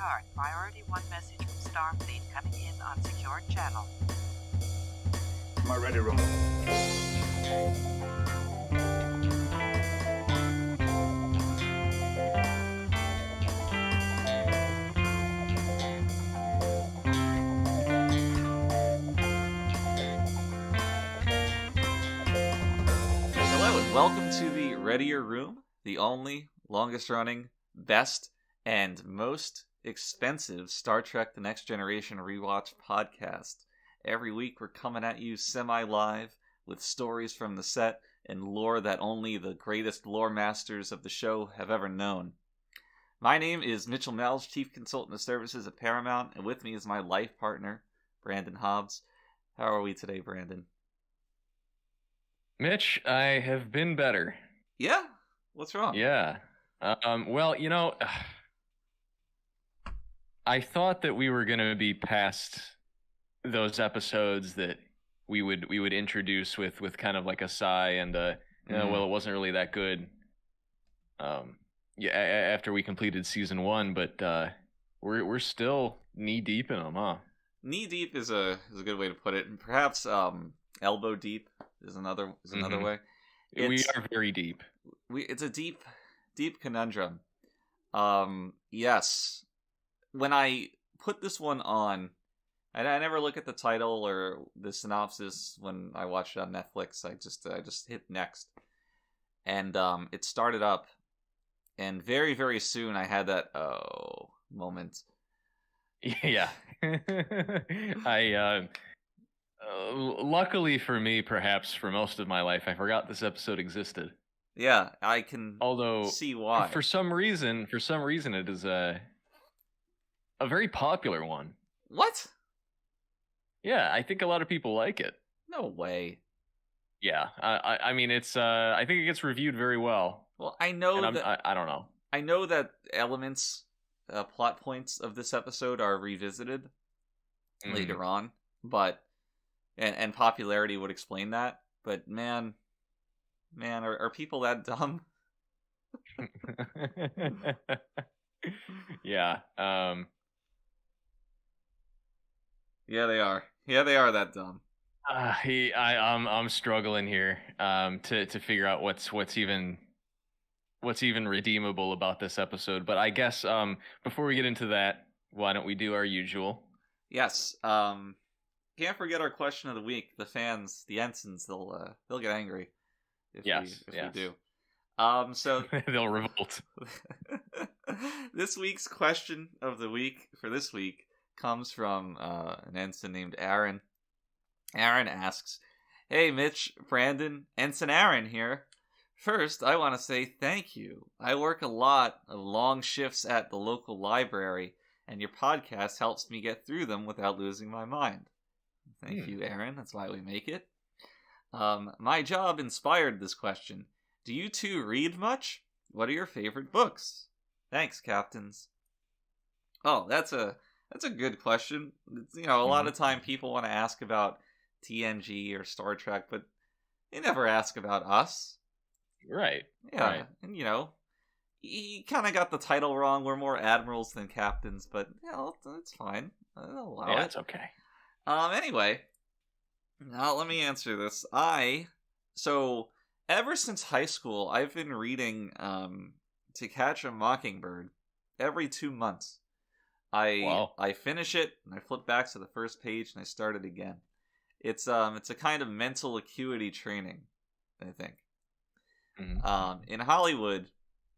card. Priority 1 message from Starfleet coming in on secured channel. My Readier Room. Hello and welcome to the Readier Room, the only, longest-running, best, and most expensive Star Trek The Next Generation rewatch podcast. Every week we're coming at you semi-live with stories from the set and lore that only the greatest lore masters of the show have ever known. My name is Mitchell Mells, Chief Consultant of Services at Paramount, and with me is my life partner, Brandon Hobbs. How are we today, Brandon? Mitch, I have been better. Yeah? What's wrong? Yeah. Well, I thought that we were going to be past those episodes that we would introduce with kind of like a sigh and well, it wasn't really that good. After we completed season 1, but we're still knee deep in them, huh? Knee deep is a good way to put it, and perhaps elbow deep is another way. We are very deep. It's a deep conundrum. Yes. When I put this one on, I never look at the title or the synopsis when I watch it on Netflix. I just hit next, and it started up, and very, very soon I had that moment. Yeah. Luckily for me, perhaps for most of my life, I forgot this episode existed. Yeah, I can Although see why. For some reason, it is a very popular one. What? Yeah, I think a lot of people like it. No way. Yeah, I mean, it's I think it gets reviewed very well. Well, I know that I don't know. I know that elements, plot points of this episode are revisited later on, but and popularity would explain that. But man, are people that dumb? Yeah. Yeah, they are. Yeah, they are that dumb. I'm struggling here to figure out what's even redeemable about this episode. But I guess before we get into that, why don't we do our usual? Yes. Can't forget our question of the week. The fans, the ensigns, they'll get angry if we do. So they'll revolt. This week's question of the week for this week comes from an ensign named Aaron. Aaron asks, "Hey Mitch, Brandon, Ensign Aaron here. First, I want to say thank you. I work a lot of long shifts at the local library, and your podcast helps me get through them without losing my mind." Thank you, Aaron. That's why we make it. My job inspired this question. Do you two read much? What are your favorite books? Thanks, captains. Oh, that's a good question. A lot of time people want to ask about TNG or Star Trek, but they never ask about us. Right. Yeah, right. And he kind of got the title wrong. We're more admirals than captains, but it's fine. I'll allow it. It's okay. Anyway, now let me answer this. So ever since high school, I've been reading To Catch a Mockingbird every 2 months. I finish it and I flip back to the first page and I start it again. It's a kind of mental acuity training, I think. Mm-hmm. In Hollywood,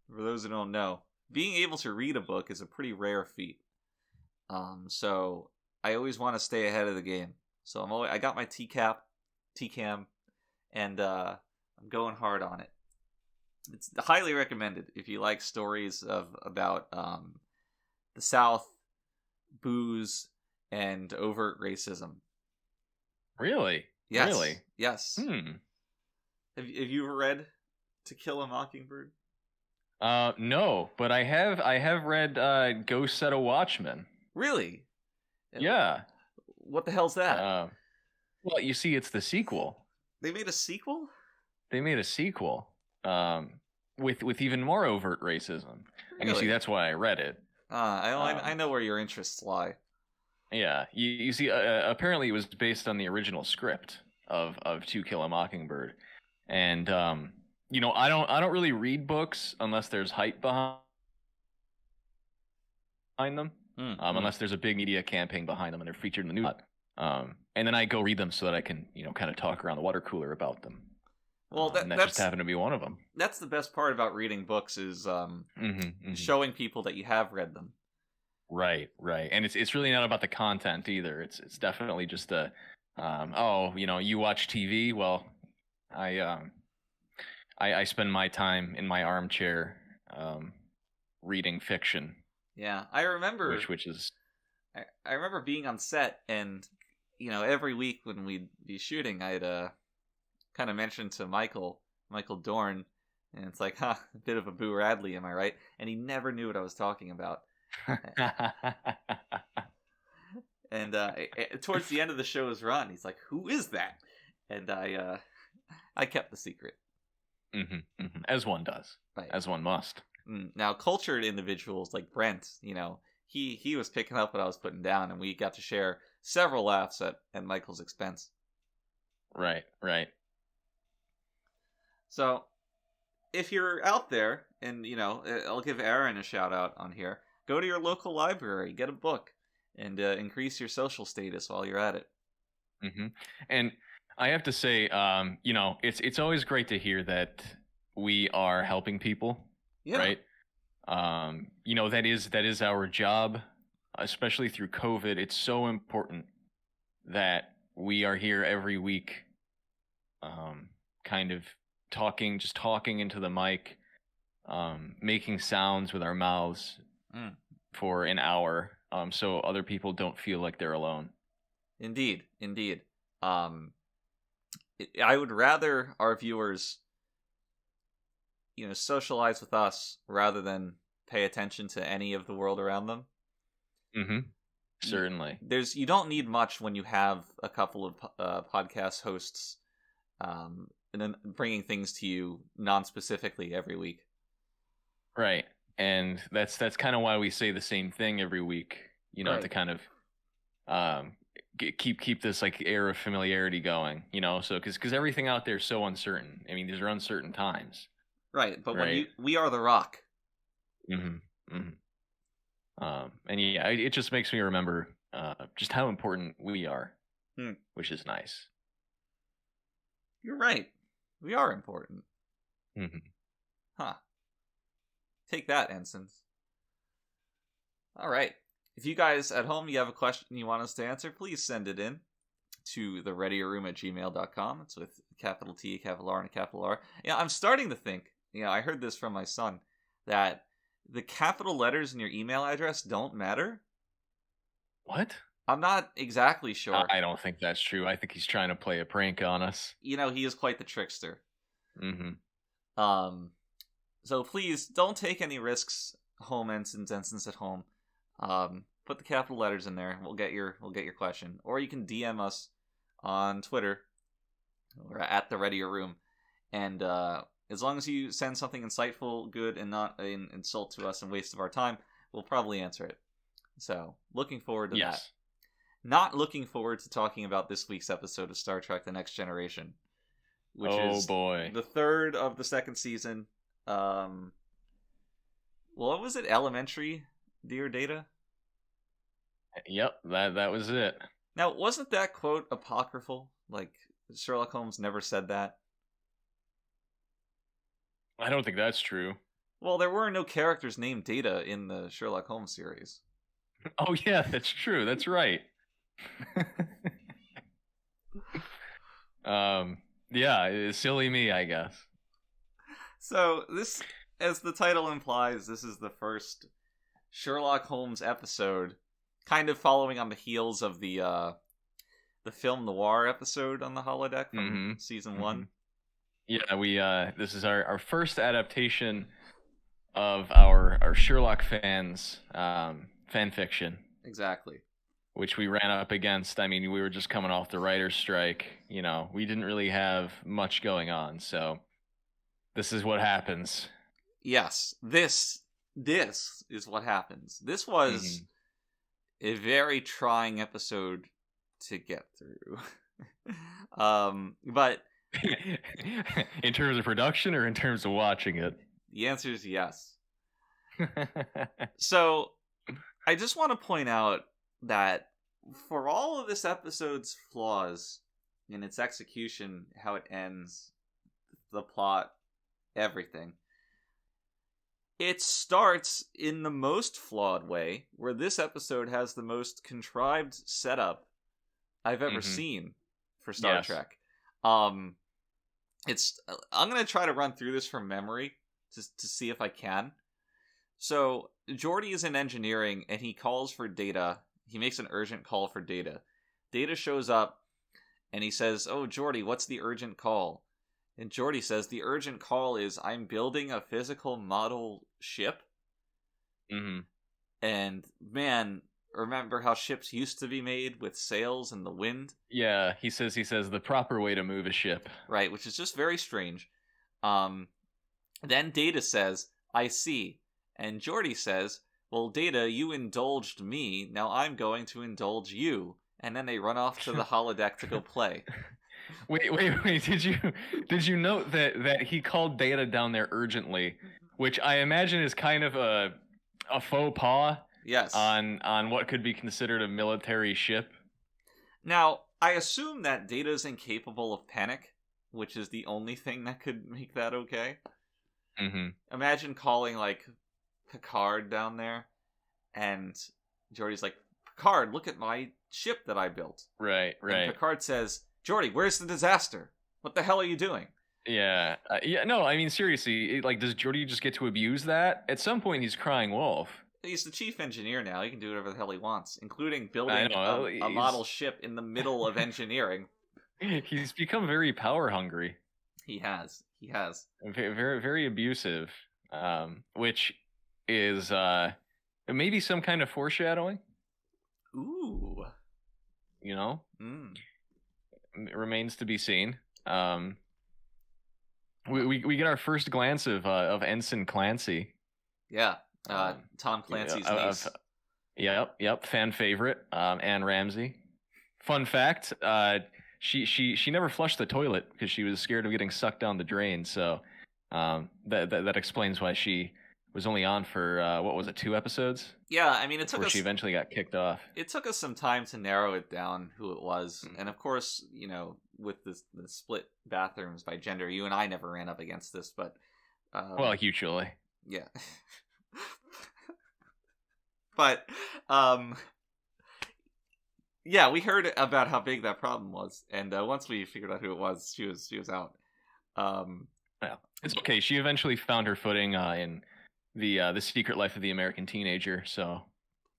for those who don't know, being able to read a book is a pretty rare feat. So I always want to stay ahead of the game. So I got my TCAM, and I'm going hard on it. It's highly recommended if you like stories about the South, booze, and overt racism. Really? Yes. Really? Yes. Have you ever read To Kill a Mockingbird? No, but I have read Go Set a Watchman. Really? Yeah. What the hell's that? Well, you see, it's the sequel. They made a sequel? They made a sequel with even more overt racism. Really? And you see, that's why I read it. I know where your interests lie. Yeah, you see, apparently it was based on the original script of To Kill a Mockingbird, and I don't really read books unless there's hype behind them, unless there's a big media campaign behind them and they're featured in the news. And then I go read them so that I can kind of talk around the water cooler about them. Well, that just happened to be one of them. That's the best part about reading books is showing people that you have read them. Right, and it's really not about the content either. It's definitely just you watch TV. Well, I spend my time in my armchair reading fiction. Yeah, I remember. Which is. I remember being on set, and every week when we'd be shooting, I'd kind of mention to Michael Dorn, and it's like, a bit of a Boo Radley, am I right? And he never knew what I was talking about. And towards the end of the show's run, he's like, "Who is that?" And I kept the secret. As one does, right. As one must. Now, cultured individuals like Brent, he was picking up what I was putting down, and we got to share several laughs at Michael's expense. Right. So, if you're out there, and I'll give Aaron a shout out on here. Go to your local library, get a book, and increase your social status while you're at it. And I have to say, it's always great to hear that we are helping people. Yeah. Right. That is our job, especially through COVID. It's so important that we are here every week, kind of talking into the mic, making sounds with our mouths for an hour, so other people don't feel like they're alone. Indeed. I would rather our viewers, socialize with us rather than pay attention to any of the world around them. Certainly. You don't need much when you have a couple of podcast hosts, and then bringing things to you non-specifically every week. Right. And that's kind of why we say the same thing every week, right. To kind of keep this like air of familiarity going, so because everything out there is so uncertain. I mean, these are uncertain times. Right, but when we are the rock. And yeah, it just makes me remember just how important we are, which is nice. You're right. We are important. Huh. Take that, ensigns. All right. If you guys at home, you have a question you want us to answer, please send it in to the readierroom@gmail.com. It's with capital T, capital R, and a capital R. I'm starting to think, I heard this from my son, that the capital letters in your email address don't matter. What? I'm not exactly sure. I don't think that's true. I think he's trying to play a prank on us. He is quite the trickster. So please don't take any risks, home ensigns at home. Put the capital letters in there. We'll get your question, or you can DM us on Twitter. We're at the Readier Room, and as long as you send something insightful, good, and not an insult to us and waste of our time, we'll probably answer it. So, looking forward to that. Not looking forward to talking about this week's episode of Star Trek: The Next Generation, which is the third of the second season. What was it? Elementary, Dear Data? Yep, that was it. Now, wasn't that quote apocryphal? Like, Sherlock Holmes never said that? I don't think that's true. Well, there were no characters named Data in the Sherlock Holmes series. Oh, yeah, that's true. That's right. Yeah, silly me, I guess. So, this, as the title implies, this is the first Sherlock Holmes episode, kind of following on the heels of the film noir episode on the holodeck from season 1. Yeah, we this is our first adaptation of our Sherlock fans fan fiction. Exactly. Which we ran up against. I mean, we were just coming off the writer's strike. We didn't really have much going on, so this is what happens. Yes, this this is what happens. This was a very trying episode to get through. But in terms of production or in terms of watching it? the answer is yes. So, I just want to point out that for all of this episode's flaws in its execution, how it ends, the plot, everything, it starts in the most flawed way, where this episode has the most contrived setup I've ever seen for Star Trek. I'm gonna try to run through this from memory to see if I can. So Geordi is in engineering and he calls for Data. He makes an urgent call for Data. Data shows up and he says, "Oh, Geordi, what's the urgent call?" And Geordi says, "The urgent call is I'm building a physical model ship." And man, remember how ships used to be made with sails and the wind? Yeah, he says the proper way to move a ship. Right, which is just very strange. Then Data says, "I see." And Geordi says, "Well, Data, you indulged me, now I'm going to indulge you." And then they run off to the holodeck to go play. Wait! Did you note that he called Data down there urgently, which I imagine is kind of a faux pas? Yes. On what could be considered a military ship. Now, I assume that Data's incapable of panic, which is the only thing that could make that okay. Imagine calling, like, Picard down there, and Geordi's like, "Picard, look at my ship that I built." Right. And Picard says, "Geordi, where's the disaster? What the hell are you doing?" Yeah. No, I mean, seriously, like, does Geordi just get to abuse that? At some point, he's crying wolf. He's the chief engineer now. He can do whatever the hell he wants, including building a model ship in the middle of engineering. He's become very power hungry. He has. Very, very, very abusive, which is maybe some kind of foreshadowing. Ooh. You know? It remains to be seen. We get our first glance of Ensign Clancy. Yeah. Tom Clancy's niece. Yep. Fan favorite. Anne Ramsey. Fun fact: she never flushed the toilet because she was scared of getting sucked down the drain. So that explains why she was only on for what was it, 2 episodes? Yeah, I mean, it took before us. She eventually got kicked off. It took us some time to narrow it down who it was, and of course, you know, with the split bathrooms by gender, you and I never ran up against this, but well, usually, yeah. But yeah, we heard about how big that problem was, and once we figured out who it was, she was out. Yeah, it's okay. She eventually found her footing in the Secret Life of the American Teenager. So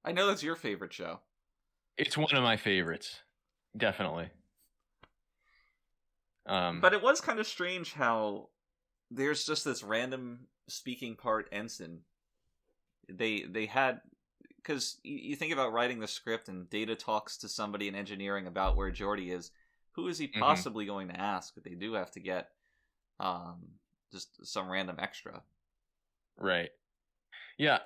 I know that's your favorite show. It's one of my favorites, definitely. But it was kind of strange how there's just this random speaking part ensign. They had, because you think about writing the script and Data talks to somebody in engineering about where Geordi is. Who is he possibly going to ask? But they do have to get just some random extra. Right. Yeah.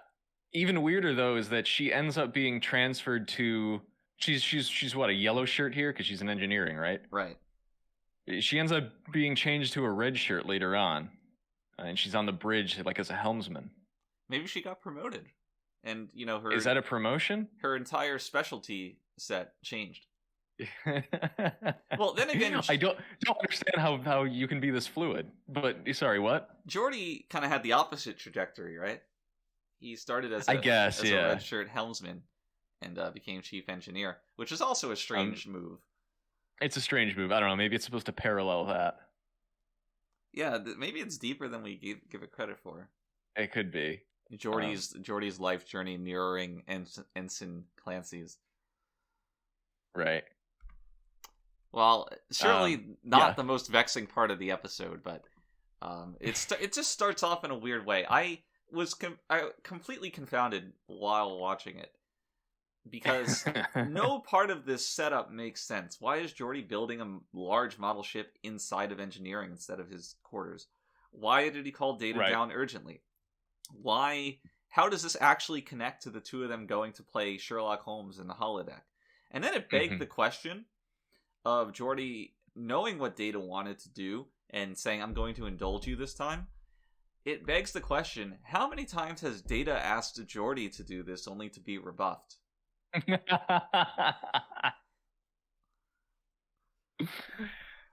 Even weirder though is that she ends up being transferred to. She's what, a yellow shirt here because she's in engineering, right? Right. She ends up being changed to a red shirt later on, and she's on the bridge like as a helmsman. Maybe she got promoted, and you know her. Is that a promotion? Her entire specialty set changed. Well, then again, I don't understand how you can be this fluid. But sorry, what? Geordi kind of had the opposite trajectory, right? He started as a red shirt helmsman, and became chief engineer, which is also a strange move. It's a strange move. I don't know. Maybe it's supposed to parallel that. Yeah, maybe it's deeper than we give it credit for. It could be. Geordi's life journey mirroring Ensign Clancy's. Right. Well, certainly not the most vexing part of the episode, but it just starts off in a weird way. I was completely confounded while watching it, because no part of this setup makes sense. Why is Geordi building a large model ship inside of engineering instead of his quarters? Why did he call Data down urgently? Why how does this actually connect to the two of them going to play Sherlock Holmes in the holodeck? And then it begged the question of Geordi knowing what Data wanted to do and saying, I'm going to indulge you this time. It begs the question, how many times has Data asked Geordi to do this only to be rebuffed?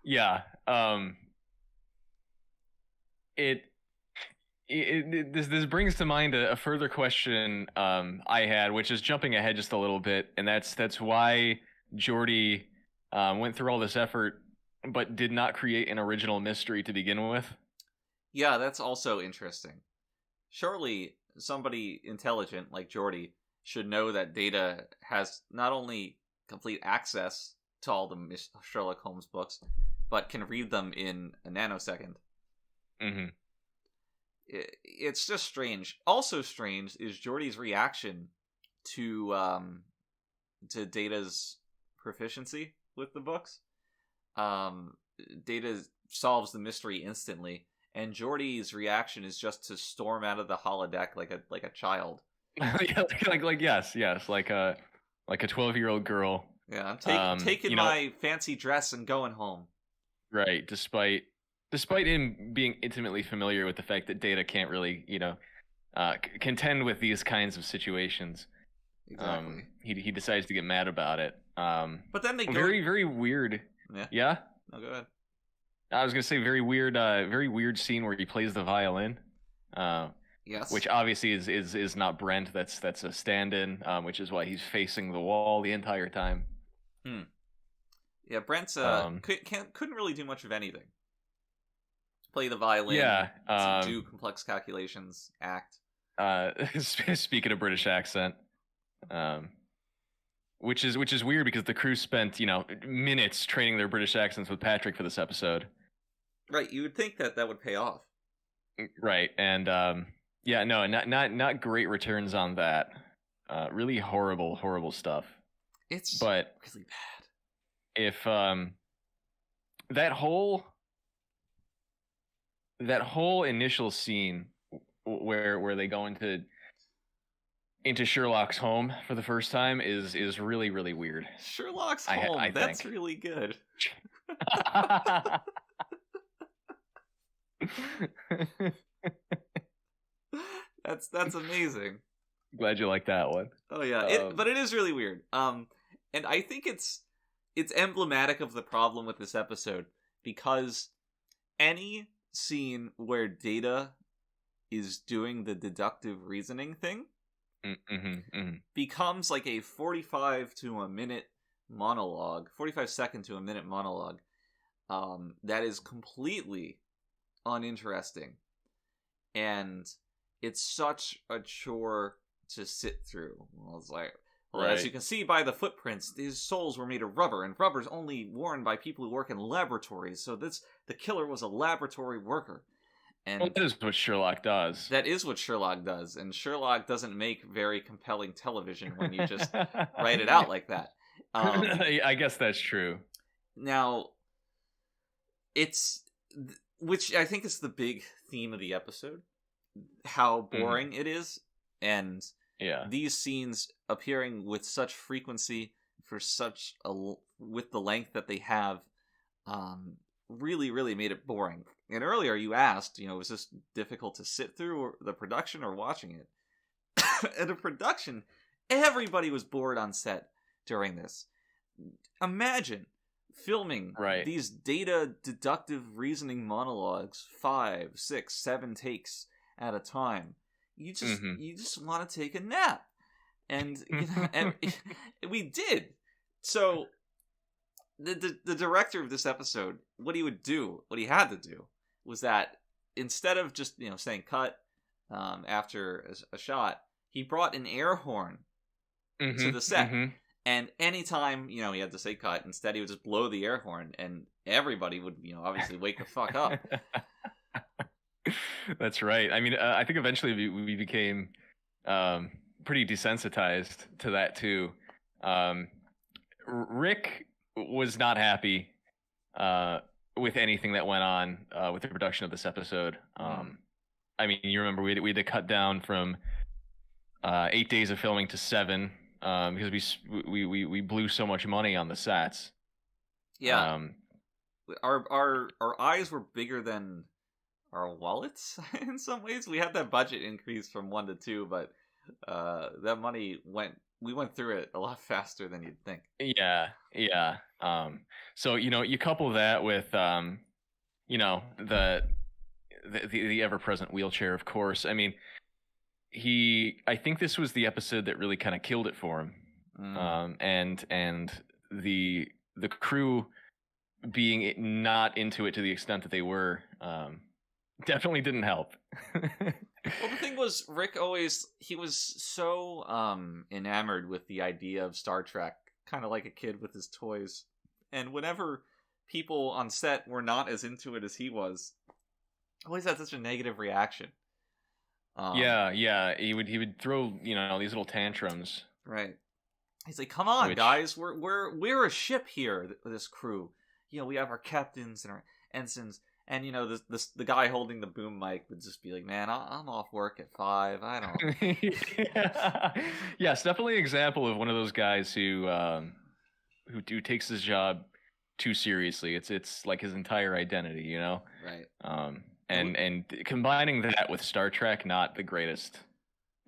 Yeah. This brings to mind a further question I had, which is jumping ahead just a little bit, and that's why Geordi went through all this effort but did not create an original mystery to begin with. Yeah, that's also interesting. Surely somebody intelligent like Geordi should know that Data has not only complete access to all the Sherlock Holmes books, but can read them in a nanosecond. Mm-hmm. It's just strange. Also strange is Geordi's reaction to Data's proficiency with the books. Data solves the mystery instantly, and Geordi's reaction is just to storm out of the holodeck like a child. Yeah, yes, like a 12-year-old girl. Yeah, I'm taking my fancy dress and going home. Right, despite him being intimately familiar with the fact that Data can't really, contend with these kinds of situations. Exactly. He decides to get mad about it. But then they go very, very weird. Yeah. Yeah? No, go ahead. I was gonna say very weird scene where he plays the violin. Yes. Which obviously is not Brent. That's a stand-in, which is why he's facing the wall the entire time. Yeah, Brent couldn't really do much of anything. Play the violin. Yeah. Do complex calculations. Act. Speaking of British accent, which is weird because the crew spent minutes training their British accents with Patrick for this episode. Right. You would think that would pay off. Right, and yeah, no, not great returns on that. Really horrible stuff. It's but really bad. If that whole initial scene where they go into Sherlock's home for the first time is really, really weird. Sherlock's home, I that's think. Really good. That's amazing. Glad you like that one. Oh yeah, but it is really weird. And I think it's emblematic of the problem with this episode, because any scene where Data is doing the deductive reasoning thing becomes like a 45 second to a minute monologue that is completely uninteresting, and it's such a chore to sit through. Well, it's like, right. As you can see by the footprints, these soles were made of rubber, and rubber's only worn by people who work in laboratories, so the killer was a laboratory worker. And that is what Sherlock does. That is what Sherlock does, and Sherlock doesn't make very compelling television when you just write it out like that. I guess that's true. Now, which I think is the big theme of the episode, how boring it is, and these scenes appearing with such frequency for with the length that they have, really, really made it boring. And earlier you asked, was this difficult to sit through, the production or watching it? And the production, everybody was bored on set during this. Imagine filming these Data deductive reasoning monologues 5, 6, 7 takes at a time. You just want to take a nap, and and we did. So the director of this episode, what he had to do was that instead of just saying cut after a shot, he brought an air horn to the set. And anytime, he had to say cut, instead he would just blow the air horn, and everybody would, obviously wake the fuck up. That's right. I mean, I think eventually we became pretty desensitized to that too. Rick was not happy with anything that went on with the production of this episode. I mean, you remember we had to cut down from 8 days of filming to 7 because we blew so much money on the sets. Yeah. Our eyes were bigger than our wallets in some ways. We had that budget increase from 1 to 2, but that money we went through it a lot faster than you'd think. Yeah. So you couple that with the ever-present wheelchair, of course. I mean, I think this was the episode that really kind of killed it for him. And the crew being not into it to the extent that they were definitely didn't help. Well, the thing was, Rick he was so enamored with the idea of Star Trek, kind of like a kid with his toys. And whenever people on set were not as into it as he was, always had such a negative reaction. Yeah, he would throw these little tantrums. Right. He's like, "Come on, guys, we're a ship here. This crew, we have our captains and our ensigns." And the guy holding the boom mic would just be like, "Man, I'm off work at 5. I don't." Yeah, it's definitely an example of one of those guys who takes his job too seriously. It's like his entire identity, Right. And combining that with Star Trek, not the greatest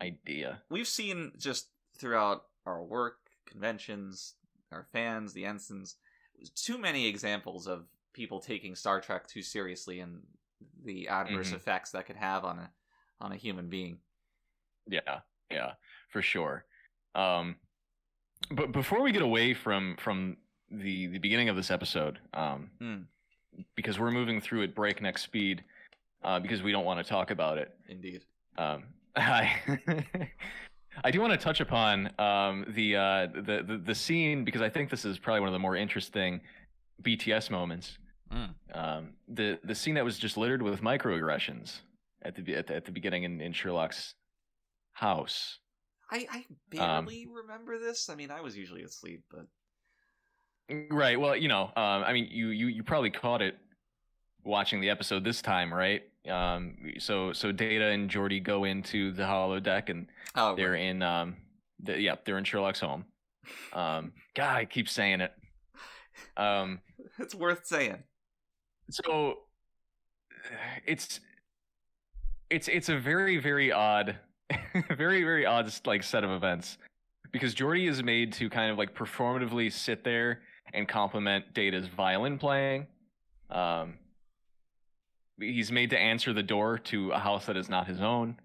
idea. We've seen just throughout our work, conventions, our fans, the ensigns, too many examples of people taking Star Trek too seriously and the adverse effects that could have on a human being. Yeah, for sure. But before we get away from the beginning of this episode, because we're moving through at breakneck speed, because we don't want to talk about it. Indeed. I do want to touch upon the scene, because I think this is probably one of the more interesting BTS moments. The scene that was just littered with microaggressions at the beginning in Sherlock's house. I barely remember this. I mean, I was usually asleep, but right. Well, I mean, you probably caught it watching the episode this time, right? So Data and Geordi go into the holodeck, and they're in they're in Sherlock's home. God, I keep saying it. It's worth saying. So it's a very, very odd, very, very odd like set of events, because Geordi is made to kind of like performatively sit there and compliment Data's violin playing. He's made to answer the door to a house that is not his own.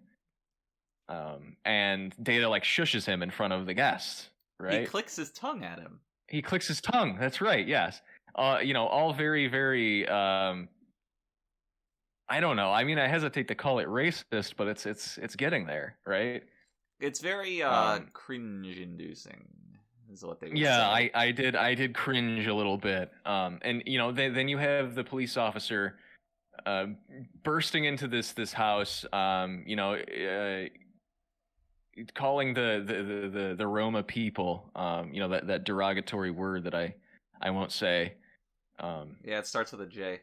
And Data like shushes him in front of the guests, right? He clicks his tongue at him. He clicks his tongue. That's right. Yes. All very, very. I don't know. I mean, I hesitate to call it racist, but it's getting there, right? It's very cringe-inducing, is what they would say. Yeah, I did cringe a little bit. And then you have the police officer bursting into this house. Calling the Roma people, that derogatory word that I won't say. Yeah, it starts with a J.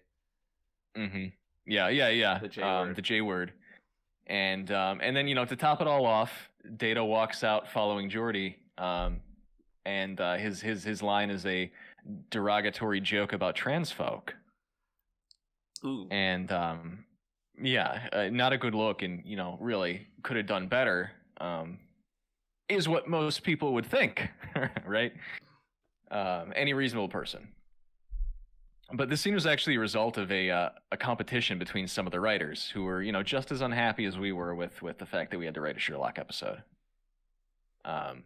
Mm-hmm. Yeah. The J word. The J word. And then to top it all off, Data walks out following Geordi. And his line is a derogatory joke about trans folk. Ooh. And not a good look, and really could have done better. Is what most people would think, right? Any reasonable person. But this scene was actually a result of a competition between some of the writers who were, just as unhappy as we were with the fact that we had to write a Sherlock episode. And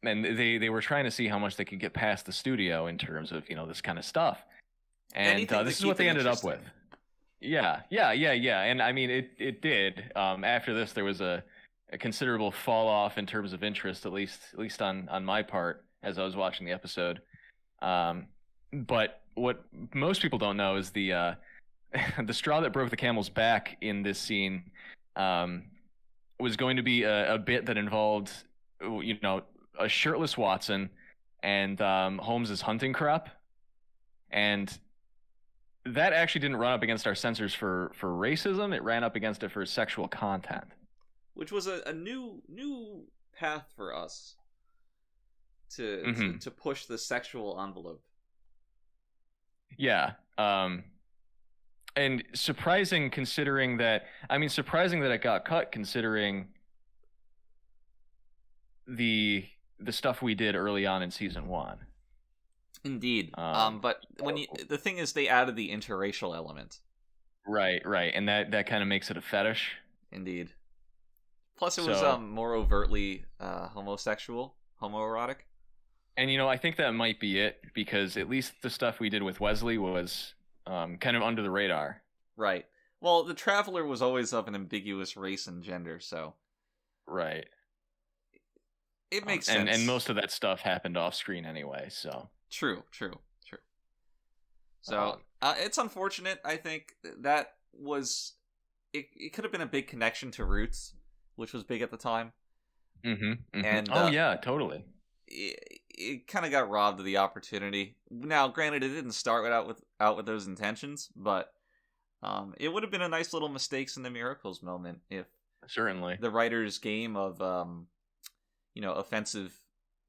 they were trying to see how much they could get past the studio in terms of, this kind of stuff. And this is what they ended up with. Yeah. And I mean, it did. After this, there was a considerable fall off in terms of interest, at least on my part, as I was watching the episode. But what most people don't know is the straw that broke the camel's back in this scene was going to be a bit that involved, a shirtless Watson and Holmes's hunting crop, and that actually didn't run up against our censors for racism. It ran up against it for sexual content. which was a new path for us Mhm. to push the sexual envelope. Yeah. And surprising that it got cut considering the stuff we did early on in season 1. Indeed. Um, But the thing is, they added the interracial element. Right, and that kind of makes it a fetish. Indeed. Plus, it was So- more overtly homoerotic. And I think that might be it, because at least the stuff we did with Wesley was kind of under the radar. Right. Well, the Traveler was always of an ambiguous race and gender, so Right. it makes sense. And most of that stuff happened off screen anyway, so. True. So it's unfortunate. I think that was it could have been a big connection to Roots, which was big at the time. Mm-hmm. And yeah, totally. It kind of got robbed of the opportunity. Now, granted, it didn't start out with those intentions, but it would have been a nice little mistakes in the miracles moment if Certainly. the writer's game of offensive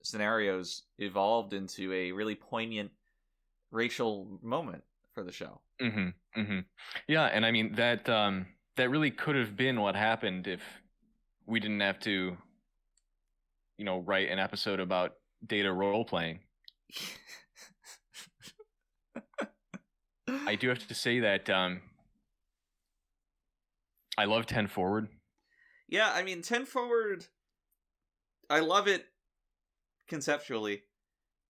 scenarios evolved into a really poignant racial moment for the show. Yeah, and I mean that really could have been what happened if we didn't have to write an episode about Data role playing. I do have to say that I love 10 Forward. Yeah, I mean 10 Forward, I love it conceptually.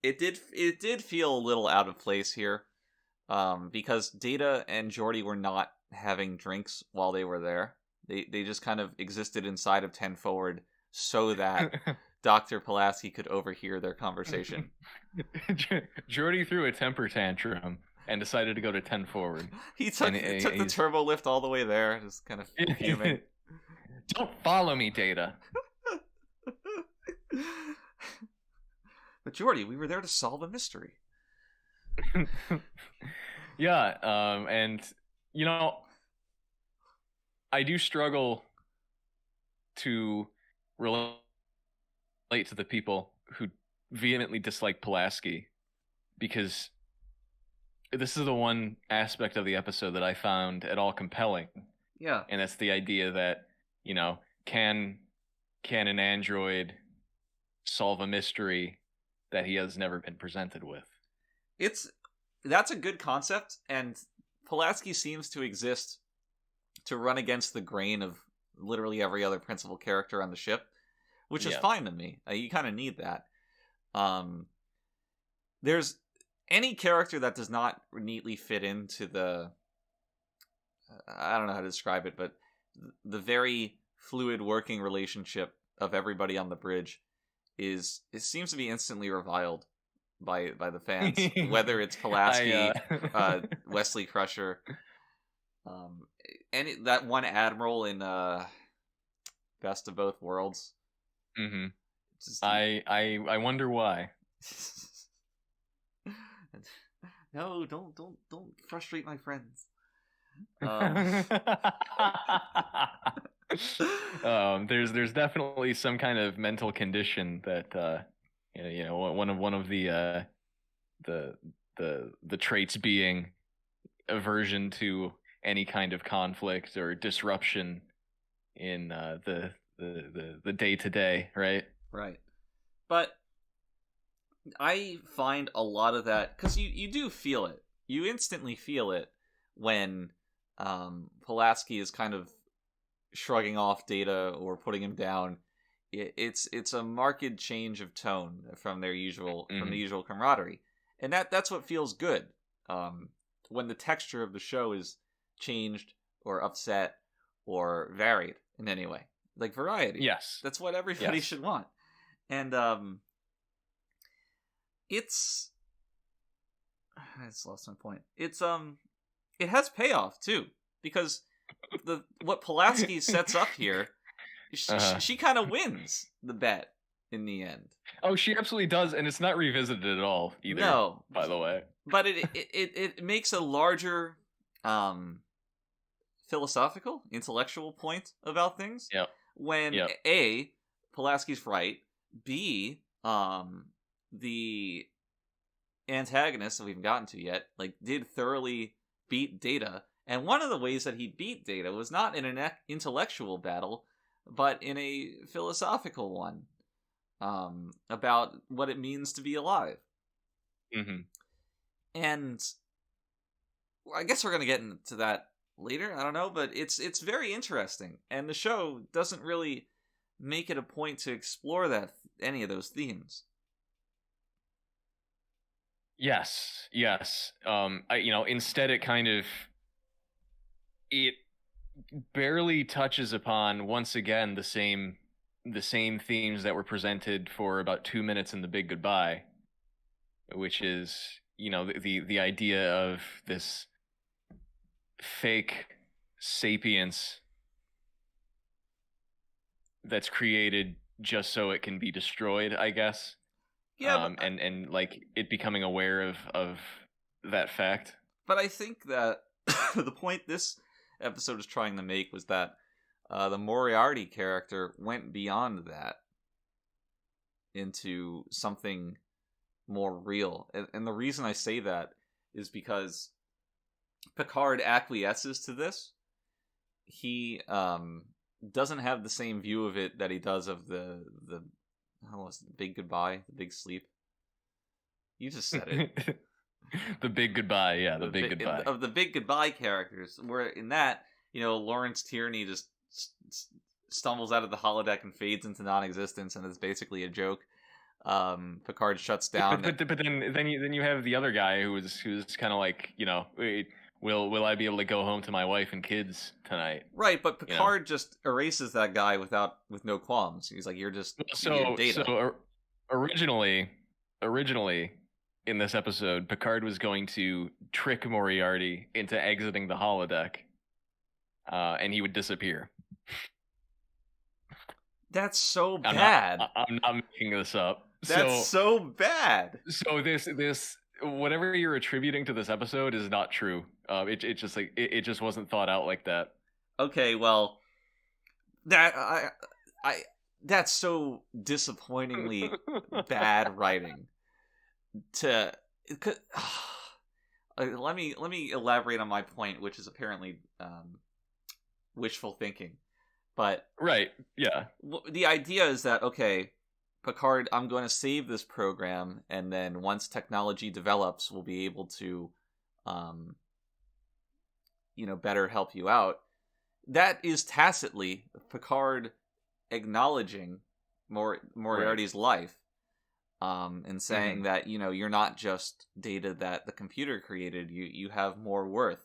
It did feel a little out of place here, because Data and Geordi were not having drinks while they were there. They just kind of existed inside of 10 Forward so that Dr. Pulaski could overhear their conversation. Geordi threw a temper tantrum and decided to go to 10 Forward. He took the turbo lift all the way there, just kind of fuming. Don't follow me, Data. But Geordi, we were there to solve a mystery. Yeah, and I do struggle to relate to the people who vehemently dislike Pulaski, because this is the one aspect of the episode that I found at all compelling. Yeah. And that's the idea that, can an android solve a mystery that he has never been presented with? That's a good concept, and Pulaski seems to exist to run against the grain of literally every other principal character on the ship, which is fine to me. You kind of need that. There's any character that does not neatly fit into the I don't know how to describe it, but the very fluid working relationship of everybody on the bridge it seems to be instantly reviled by the fans, whether it's Pulaski, Wesley Crusher, and that one admiral in Best of Both Worlds. Mm-hmm. I wonder why. No, don't frustrate my friends. There's definitely some kind of mental condition that one of the traits being aversion to any kind of conflict or disruption in the day-to-day, right? Right. But I find a lot of that, because you do feel it. You instantly feel it when Pulaski is kind of shrugging off Data or putting him down. It's a marked change of tone from their usual from the usual camaraderie, and that's what feels good. When the texture of the show is changed or upset or varied in any way, like variety. Yes, that's what everybody should want, and it's I just lost my point. It's it has payoff too, because what Pulaski sets up here, she kind of wins the bet in the end. Oh, she absolutely does, and it's not revisited at all either. No, by the way, but it makes a larger philosophical, intellectual point about things. Yeah, when Yep. A, Pulaski's right, B, the antagonist that we haven't gotten to yet, like, did thoroughly beat Data, and one of the ways that he beat Data was not in an intellectual battle, but in a philosophical one, about what it means to be alive. Mm-hmm. And I guess we're gonna get into that later. I don't know, but it's very interesting, and the show doesn't really make it a point to explore any of those themes. Yes. Instead it barely touches upon, once again, the same themes that were presented for about 2 minutes in The Big Goodbye, which is, the idea of this fake sapience that's created just so it can be destroyed, I guess. Yeah, and like it becoming aware of that fact. but I think that the point this episode is trying to make was that the Moriarty character went beyond that into something more real. And the reason I say that is because Picard acquiesces to this. He doesn't have the same view of it that he does of the Big Goodbye, the Big Sleep. You just said it. The Big Goodbye, yeah, the Big Goodbye. Of the Big Goodbye characters, where in that, Lawrence Tierney just stumbles out of the holodeck and fades into non-existence, and it's basically a joke. Picard shuts down. But then you have the other guy who's kind of like, will I be able to go home to my wife and kids tonight? Right, but Picard just erases that guy with no qualms. He's like, you're just Data. So originally in this episode, Picard was going to trick Moriarty into exiting the holodeck, and he would disappear. That's so bad. I'm not making this up. That's so bad. So this whatever you're attributing to this episode is not true. It just wasn't thought out like that. Okay, well, that's so disappointingly bad writing. Let me elaborate on my point, which is apparently wishful thinking. But right, yeah. The idea is that, okay, Picard, I'm going to save this program, and then once technology develops, we'll be able to, better help you out. That is tacitly Picard acknowledging Moriarty's life, and saying that, you're not just data that the computer created, you have more worth.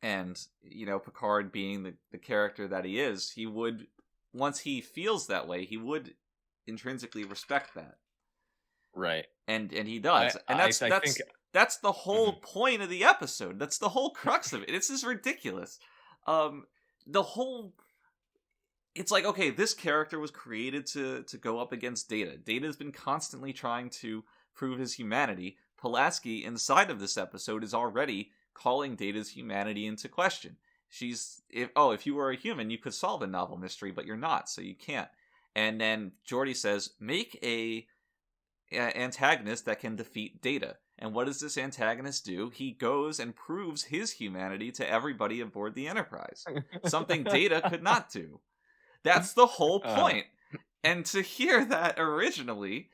And, Picard being the character that he is, he would, once he feels that way, he would intrinsically respect that. Right. And he does. That's the whole point of the episode. That's the whole crux of it. It's just ridiculous. It's like, okay, this character was created to go up against Data. Data's been constantly trying to prove his humanity. Pulaski, inside of this episode, is already calling Data's humanity into question. If you were a human, you could solve a novel mystery, but you're not, so you can't. And then Geordi says, make a antagonist that can defeat Data. And what does this antagonist do? He goes and proves his humanity to everybody aboard the Enterprise. Something Data could not do. That's the whole point. And to hear that originally,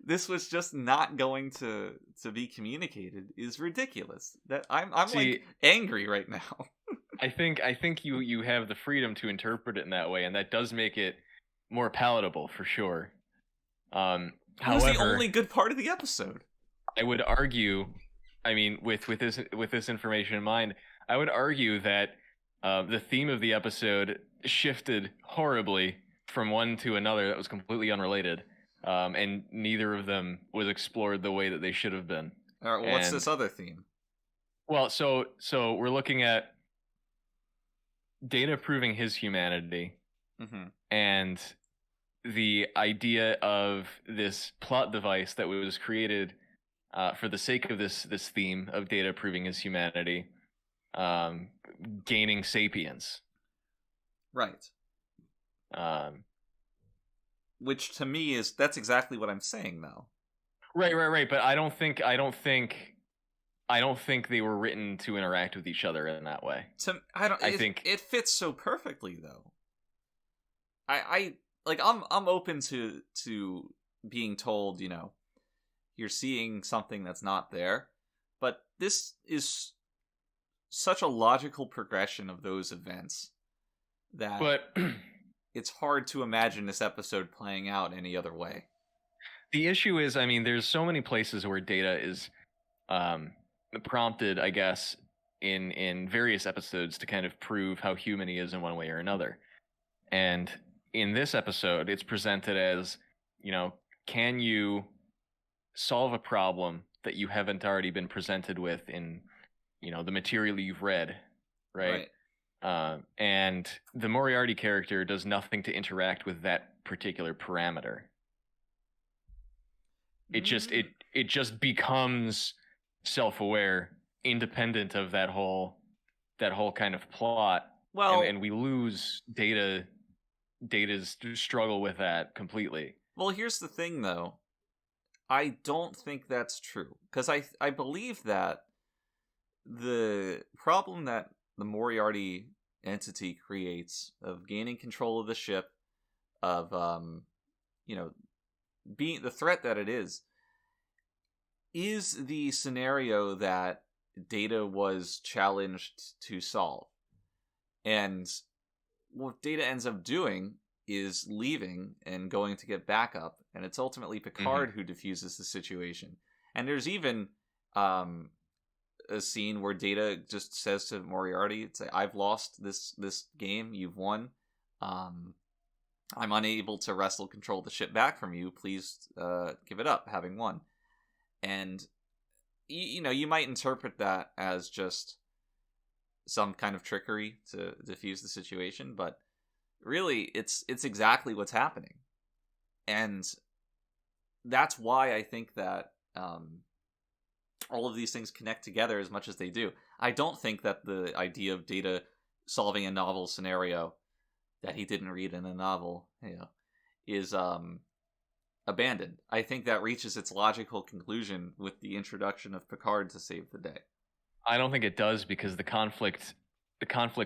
this was just not going to be communicated is ridiculous. That I'm like angry right now. I think you have the freedom to interpret it in that way, and that does make it more palatable for sure. It was the only good part of the episode. I would argue, with this information in mind, I would argue that the theme of the episode shifted horribly from one to another that was completely unrelated, and neither of them was explored the way that they should have been. All right, well, what's this other theme? Well, so we're looking at Data proving his humanity, and the idea of this plot device that was created for the sake of this theme of Data proving his humanity, gaining sapience. Right. Um, Which to me that's exactly what I'm saying, though. right. But I don't think they were written to interact with each other in that way. I think it fits so perfectly, though. I'm open to being told, you're seeing something that's not there, but this is such a logical progression of those events that it's hard to imagine this episode playing out any other way. The issue is, I mean, there's so many places where Data is prompted, I guess, in various episodes to kind of prove how human he is in one way or another. And in this episode, it's presented as, can you solve a problem that you haven't already been presented with in, the material you've read, right? And the Moriarty character does nothing to interact with that particular parameter. It just becomes self-aware, independent of that whole kind of plot. Well, and we lose Data's struggle with that completely. Well, here's the thing, though. I don't think that's true, because I believe that the problem that the Moriarty entity creates of gaining control of the ship, of being the threat that it is the scenario that Data was challenged to solve. And what Data ends up doing is leaving and going to get backup, and it's ultimately Picard who diffuses the situation. And there's even a scene where Data just says to Moriarty, "I've lost this game. You've won. I'm unable to wrestle control the ship back from you. Please give it up, having won." And you might interpret that as just some kind of trickery to diffuse the situation, but really it's exactly what's happening. And that's why I think that all of these things connect together as much as they do. I don't think that the idea of Data solving a novel scenario that he didn't read in a novel, is abandoned. I think that reaches its logical conclusion with the introduction of Picard to save the day. I don't think it does, because the conflict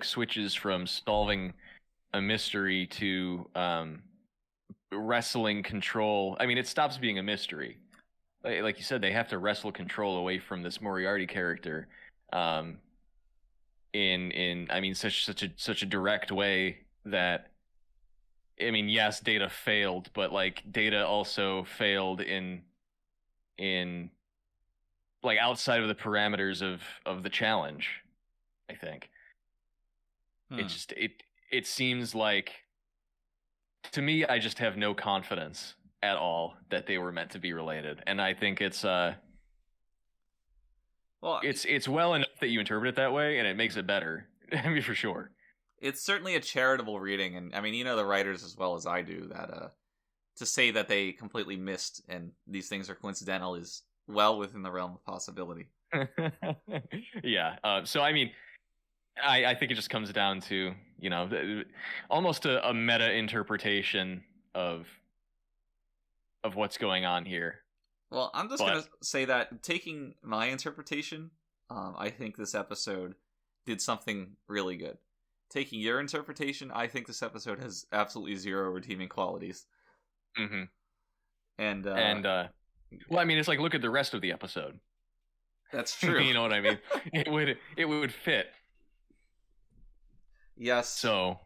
switches from solving a mystery to wrestling control. I mean, it stops being a mystery. Like you said, they have to wrestle control away from this Moriarty character, in I mean, such a direct way that, I mean, yes, Data failed, but like Data also failed in like outside of the parameters of the challenge. I think it seems like, to me, I just have no confidence at all that they were meant to be related, and I think it's it's well enough that you interpret it that way, and it makes it better. I mean, for sure. It's certainly a charitable reading, and I mean, the writers as well as I do, that to say that they completely missed and these things are coincidental is well within the realm of possibility. Yeah. So I mean, I think it just comes down to, almost a meta interpretation of what's going on here. Well, I'm just going to say that, taking my interpretation, I think this episode did something really good. Taking your interpretation, I think this episode has absolutely zero redeeming qualities. Mm-hmm. And well, I mean, it's like, look at the rest of the episode. That's true. You know what I mean? It would fit. Yes. So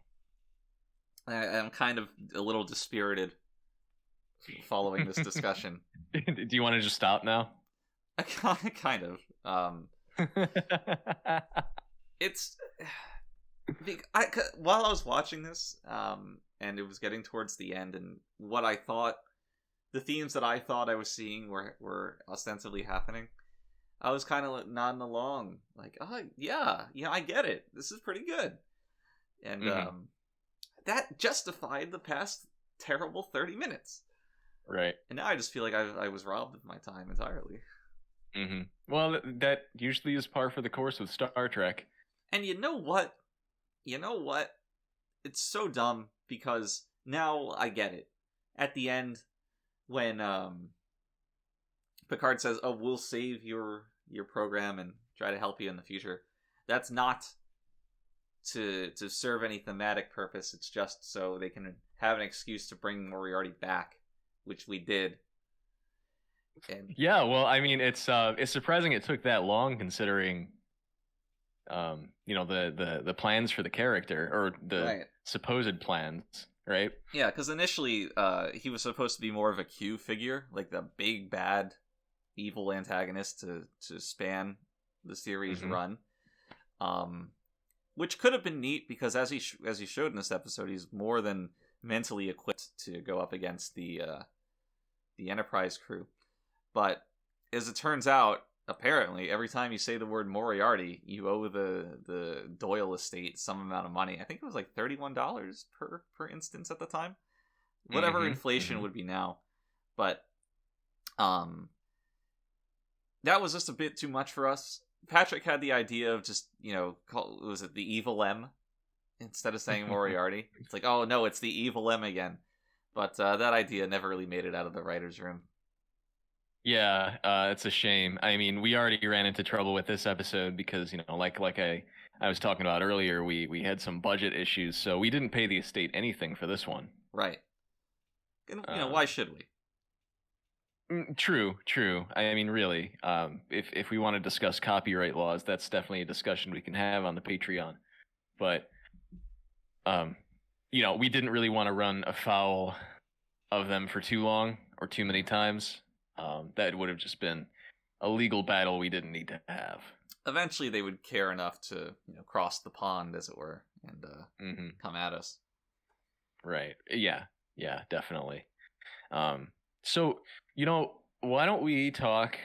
I'm kind of a little dispirited following this discussion. Do you want to just stop now? Kind of. It's while I was watching this, and it was getting towards the end, and what I thought, the themes that I thought I was seeing were ostensibly happening, I was kind of nodding along, like, oh yeah, I get it. This is pretty good, and that justified the past terrible 30 minutes. Right. And now I just feel like I was robbed of my time entirely. Mm-hmm. Well, that usually is par for the course with Star Trek. And you know what? it's so dumb because now I get it. At the end, when Picard says, "Oh, we'll save your program and try to help you in the future," that's not to serve any thematic purpose. It's just so they can have an excuse to bring Moriarty back, which we did. And yeah, well, I mean, it's surprising it took that long, considering, the plans for the character, or the right. supposed plans, right? Yeah, because initially he was supposed to be more of a Q figure, like the big bad evil antagonist to span the series run, which could have been neat because as he showed in this episode, he's more than mentally equipped to go up against the Enterprise crew. But as it turns out, apparently every time you say the word Moriarty, you owe the Doyle estate some amount of money. I think it was like $31 per instance at the time, whatever inflation would be now. But that was just a bit too much for us. Patrick had the idea of just, was it the Evil M instead of saying Moriarty? It's like, oh no, it's the Evil M again. But that idea never really made it out of the writer's room. Yeah, it's a shame. I mean, we already ran into trouble with this episode because, like I was talking about earlier, we had some budget issues, so we didn't pay the estate anything for this one. Right. And, why should we? True. I mean, really, if we want to discuss copyright laws, that's definitely a discussion we can have on the Patreon. But, we didn't really want to run afoul of them for too long or too many times. That would have just been a legal battle we didn't need to have. Eventually, they would care enough to cross the pond, as it were, and come at us. Right. Yeah, definitely. So, why don't we talk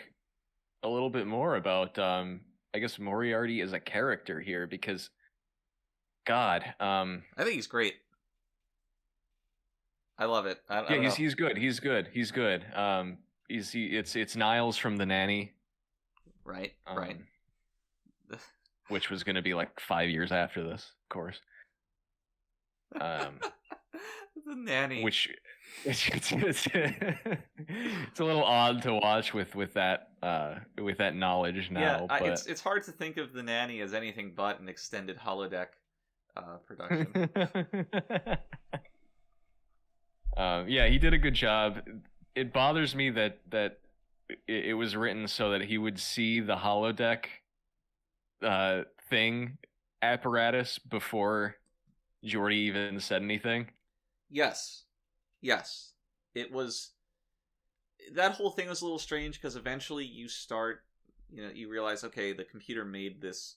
a little bit more about, I guess, Moriarty as a character here, because, God. I think he's great. I love it. He's good. It's Niles from The Nanny. Right. Which was going to be like 5 years after this, of course. The Nanny. Which it's a little odd to watch with that knowledge now. Yeah, but... it's hard to think of The Nanny as anything but an extended holodeck production. Yeah, he did a good job. It bothers me that it was written so that he would see the holodeck thing apparatus before Geordi even said anything. Yes. It was... That whole thing was a little strange because eventually you start... you realize, okay, the computer made this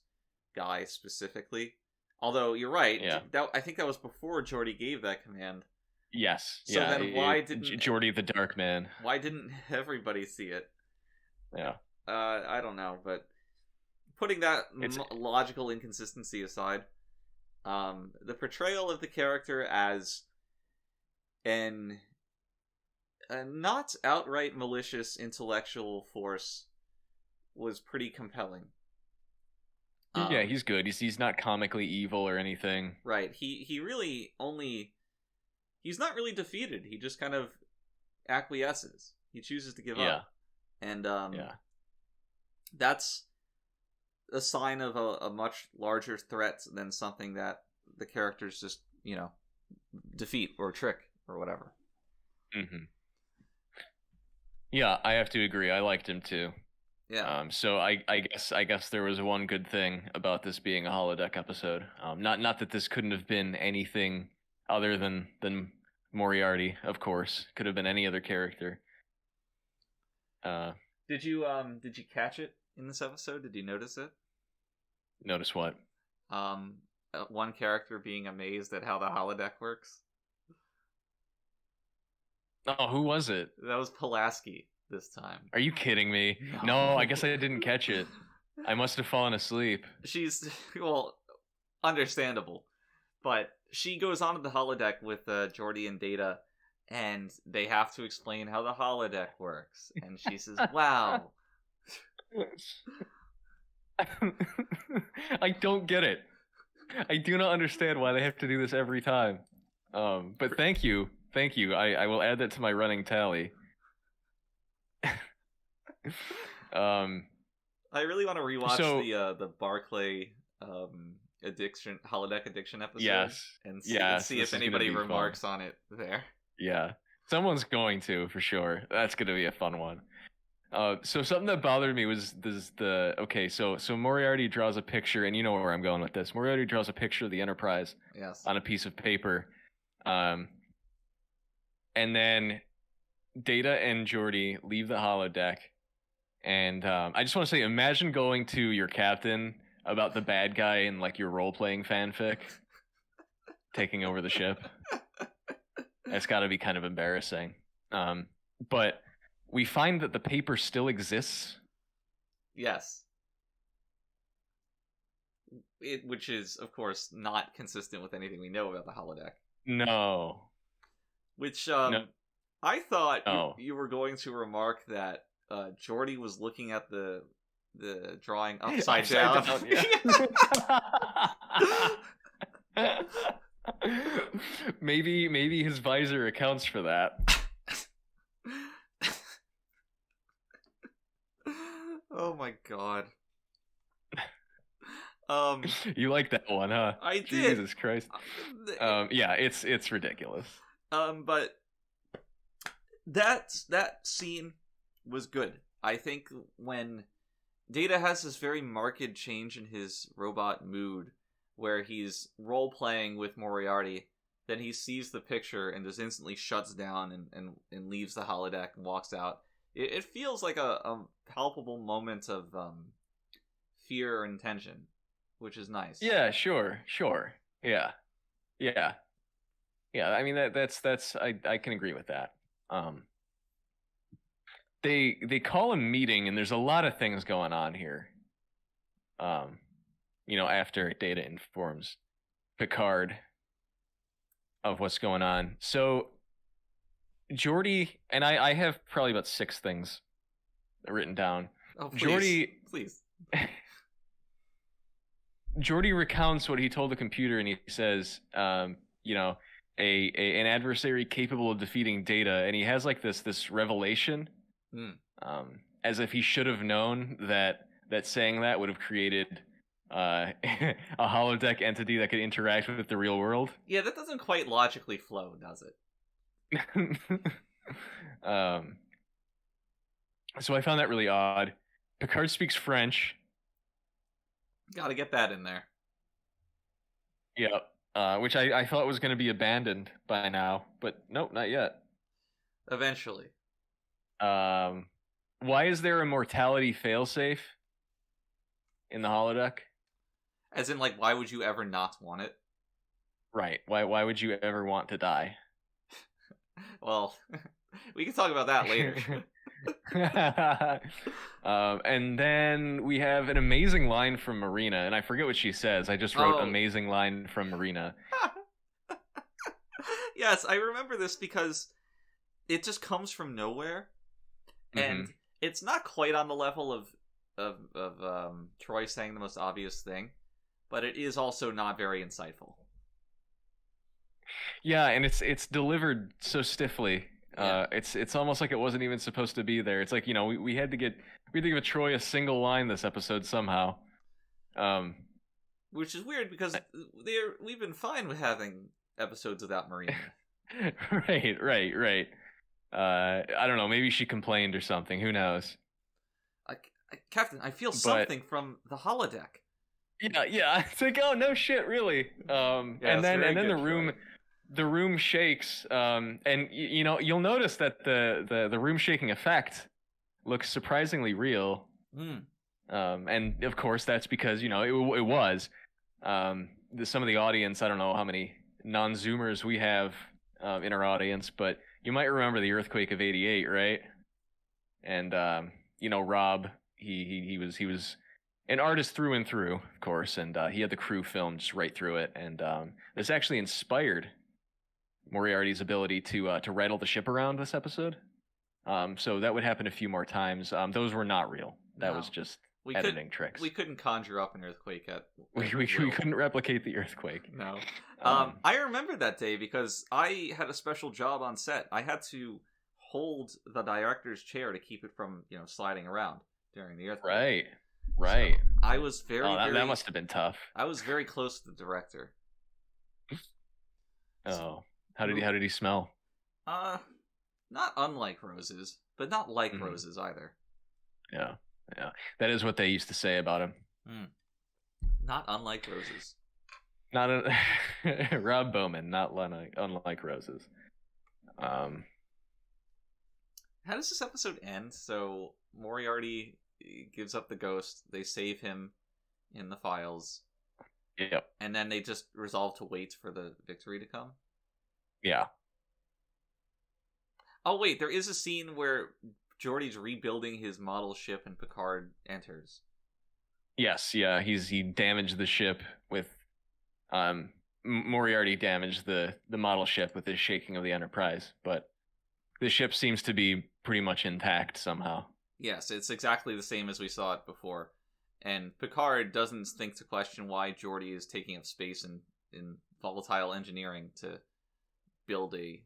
guy specifically. Although, you're right. Yeah. I think that was before Geordi gave that command. Yes. So then why didn't... Geordi the Dark Man. Why didn't everybody see it? Yeah. I don't know, but putting that logical inconsistency aside, the portrayal of the character as a not outright malicious intellectual force was pretty compelling. Yeah, he's good. He's not comically evil or anything. Right. He really only... He's not really defeated. He just kind of acquiesces. He chooses to give up. And that's a sign of a much larger threat than something that the characters just, defeat or trick or whatever. Mm-hmm. Yeah, I have to agree. I liked him too. Yeah. So I guess there was one good thing about this being a holodeck episode. Not that this couldn't have been anything other than Moriarty, of course. Could have been any other character. Did you catch it in this episode? Did you notice it? Notice what? One character being amazed at how the holodeck works. Oh, who was it? That was Pulaski this time. Are you kidding me? No, I guess I didn't catch it. I must have fallen asleep. She's, understandable. But she goes onto the holodeck with Geordi and Data, and they have to explain how the holodeck works. And she says, wow. I don't get it. I do not understand why they have to do this every time. But thank you. I will add that to my running tally. I really want to rewatch So- the Barclay holodeck addiction episode. Yes. and see Yes, if this is gonna anybody be fun. remarks on it there. Yeah, someone's going to for sure. That's gonna be a fun one. So something that bothered me was so Moriarty draws a picture, and you know where I'm going with this. Moriarty draws a picture of the Enterprise Yes. on a piece of paper, and then Data and Geordi leave the holodeck, and I just want to say, imagine going to your captain about the bad guy in like your role-playing fanfic taking over the ship. That's got to be kind of embarrassing. But we find that the paper still exists. Yes. Which is, of course, not consistent with anything we know about the holodeck. No. Which No. I thought Oh. you were going to remark that Geordi was looking at the drawing upside down. Yeah. maybe his visor accounts for that. Oh my god. You like that one, huh? I did. Jesus Christ. Yeah, it's ridiculous. But that scene was good. I think when Data has this very marked change in his robot mood, where he's role playing with Moriarty, then he sees the picture and just instantly shuts down and leaves the holodeck and walks out. It feels like a palpable moment of fear and tension, which is nice. Yeah, sure. Yeah. I mean that's I can agree with that. They call a meeting, and there's a lot of things going on here. After Data informs Picard of what's going on. So Geordi and I have probably about 6 things written down. Oh, please. Geordi Please. Geordi recounts what he told the computer, and he says, an adversary capable of defeating Data, and he has like this revelation, as if he should have known that saying that would have created a holodeck entity that could interact with the real world. Yeah, that doesn't quite logically flow, does it? So I found that really odd. Picard speaks French. Gotta get that in there. Yep. Which I thought was going to be abandoned by now, but nope, not yet. Eventually. Why is there a mortality failsafe in the holodeck? As in, like, why would you ever not want it? Right. Why would you ever want to die? Well, we can talk about that later. And then we have an amazing line from Marina, and I forget what she says. I just wrote Oh. amazing line from Marina. Yes, I remember this because it just comes from nowhere, and it's not quite on the level of Troy saying the most obvious thing, but it is also not very insightful. Yeah, and it's delivered so stiffly. Yeah. It's almost like it wasn't even supposed to be there. It's like, we had to give Troy a single line this episode somehow. Which is weird because we've been fine with having episodes without Marina. Right. I don't know. Maybe she complained or something. Who knows? Captain, I feel something from the holodeck. Yeah. It's like, oh no shit, really. And then the room shakes. And you'll notice that the room shaking effect looks surprisingly real. And of course that's because it was. Some of the audience, I don't know how many non-Zoomers we have in our audience, but you might remember the earthquake of '88, right? And Rob, he was an artist through and through, of course, and he had the crew film just right through it, and this actually inspired Moriarty's ability to rattle the ship around this episode. So that would happen a few more times. Those were not real. That was just editing tricks. We couldn't conjure up an earthquake at We will. couldn't replicate the earthquake. No. I remember that day because I had a special job on set. I had to hold the director's chair to keep it from, sliding around during the earthquake. Right. So I was very, that must have been tough. I was very close to the director. Oh, how did he smell? Not unlike roses, but not like roses either. Yeah. That is what they used to say about him. Not unlike roses. Rob Bowman, not unlike roses. How does this episode end? So Moriarty gives up the ghost. They save him in the files. Yep. And then they just resolve to wait for the victory to come. Yeah. Oh wait, there is a scene where Geordi's rebuilding his model ship and Picard enters. Yes, yeah, he damaged the ship with Moriarty damaged the model ship with his shaking of the Enterprise, but the ship seems to be pretty much intact somehow. Yes, it's exactly the same as we saw it before. And Picard doesn't think to question why Geordi is taking up space in volatile engineering to build a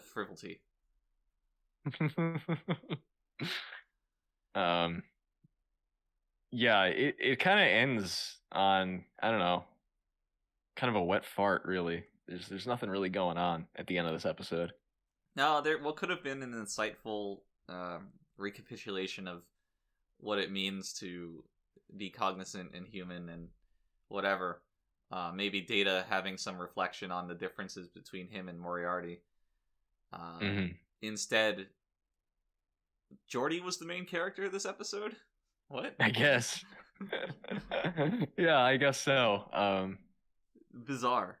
frivolity. Yeah, it kind of ends on, I don't know, kind of a wet fart, really. There's nothing really going on at the end of this episode. No, there could have been an insightful recapitulation of what it means to be cognizant and human and whatever. Maybe Data having some reflection on the differences between him and Moriarty. Instead, Geordi was the main character of this episode? What? I guess. Yeah, I guess so. Bizarre.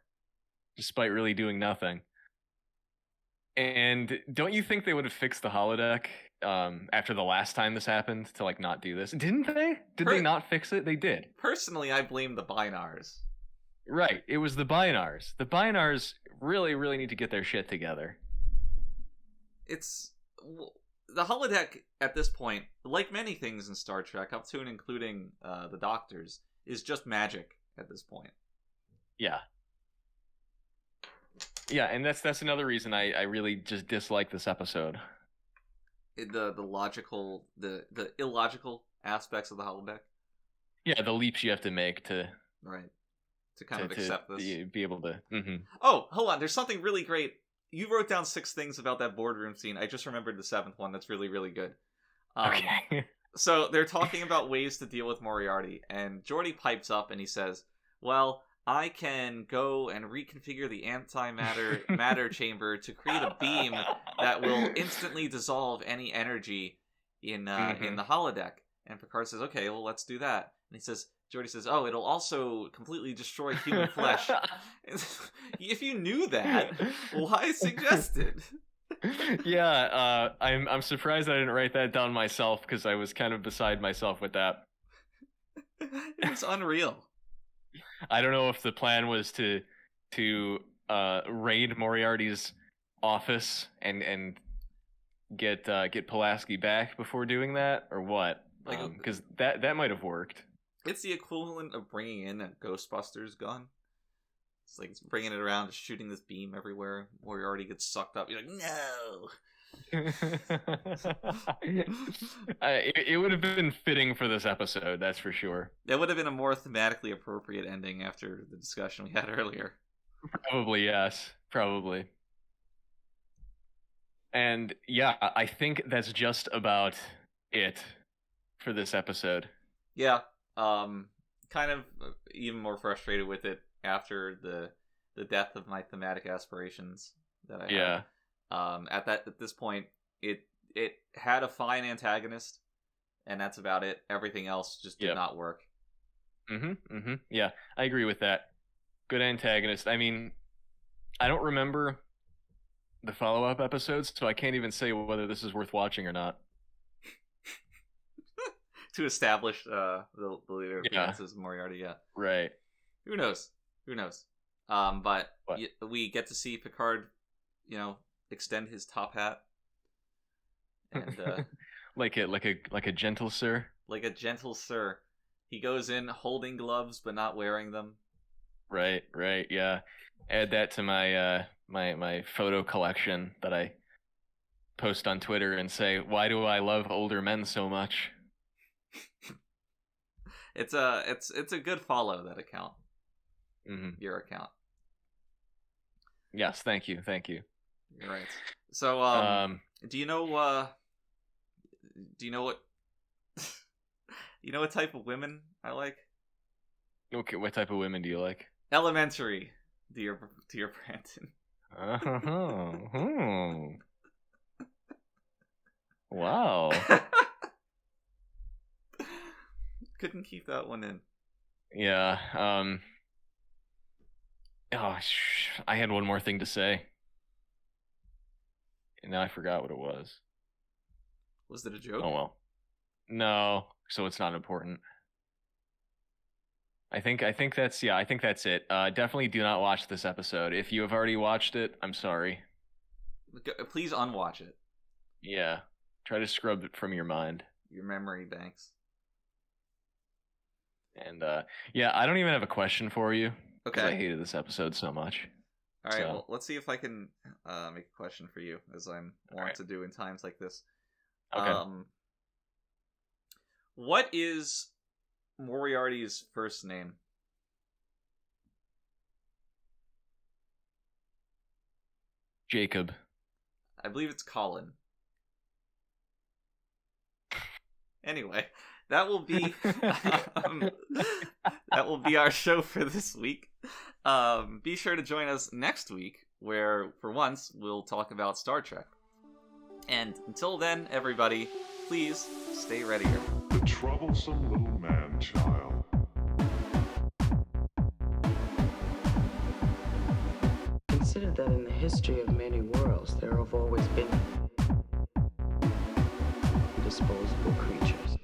Despite really doing nothing. And don't you think they would have fixed the holodeck after the last time this happened to not do this? Didn't they? Did they not fix it? They did. Personally, I blame the Binars. Right. It was the Binars. The Binars really, really need to get their shit together. It's the holodeck at this point, like many things in Star Trek, up to and including the Doctors, is just magic at this point. Yeah. Yeah, and that's another reason I really just dislike this episode. The logical, the illogical aspects of the holodeck. Yeah, the leaps you have to make to kind of accept this. Be able to. Oh, hold on. There's something really great. You wrote down 6 things about that boardroom scene. I just remembered the 7th one. That's really, really good. Okay. So they're talking about ways to deal with Moriarty, and Geordi pipes up and he says, "Well, I can go and reconfigure the antimatter matter chamber to create a beam that will instantly dissolve any energy in the holodeck." And Picard says, "Okay, well, let's do that." And Geordi says, "Oh, it'll also completely destroy human flesh." If you knew that, why suggest it? Yeah, I'm surprised I didn't write that down myself because I was kind of beside myself with that. It's unreal. I don't know if the plan was to raid Moriarty's office and get Pulaski back before doing that, or what? Because that might have worked. It's the equivalent of bringing in a Ghostbusters gun. It's like bringing it around, just shooting this beam everywhere. Moriarty gets sucked up. You're like, no. It would have been fitting for this episode, that's for sure. That would have been a more thematically appropriate ending after the discussion we had earlier. Probably, yes. Probably. And yeah, I think that's just about it for this episode. Yeah. Kind of even more frustrated with it after the death of my thematic aspirations that I had. At this point, it had a fine antagonist, and that's about it. Everything else just did not work. Yeah, I agree with that. Good antagonist. I mean, I don't remember the follow-up episodes, so I can't even say whether this is worth watching or not. To establish the leader of Francis Moriarty, yeah. Right. Who knows? But we get to see Picard, extend his top hat, and like a gentle sir. like a gentle sir. He goes in holding gloves but not wearing them. Right, yeah. Add that to my my photo collection that I post on Twitter and say, why do I love older men so much? It's a good follow, that account. Mm-hmm. Your account. Yes, thank you. You're right. So do you know what you know what type of women I like? Okay, what type of women do you like? Elementary, dear Brandon. Oh. Wow. Couldn't keep that one in. Yeah. I had one more thing to say. And now I forgot what it was. Was it a joke? Oh well. No, so it's not important. I think that's it. Definitely do not watch this episode. If you have already watched it, I'm sorry. Please unwatch it. Yeah. Try to scrub it from your mind. Your memory banks. And yeah, I don't even have a question for you. Okay. I hated this episode so much. All right, So. well, let's see if I can make a question for you, as I'm wont to do in times like this. Okay. What is Moriarty's first name? Jacob. I believe it's Colin. Anyway, that will be our show for this week. Be sure to join us next week, where for once we'll talk about Star Trek. And until then, everybody, please stay readier. The troublesome little man-child. Consider that in the history of many worlds, there have always been disposable creatures.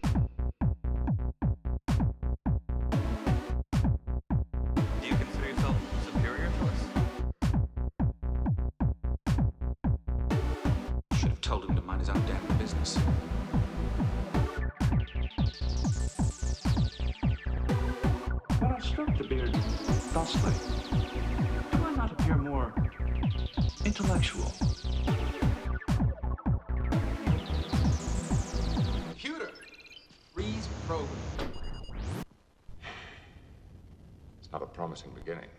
Do you consider yourself superior to us? Should have told him to mind his own damn business. When I stroked the beard thusly, do I not appear more intellectual? Computer! Freeze program. It's not a promising beginning.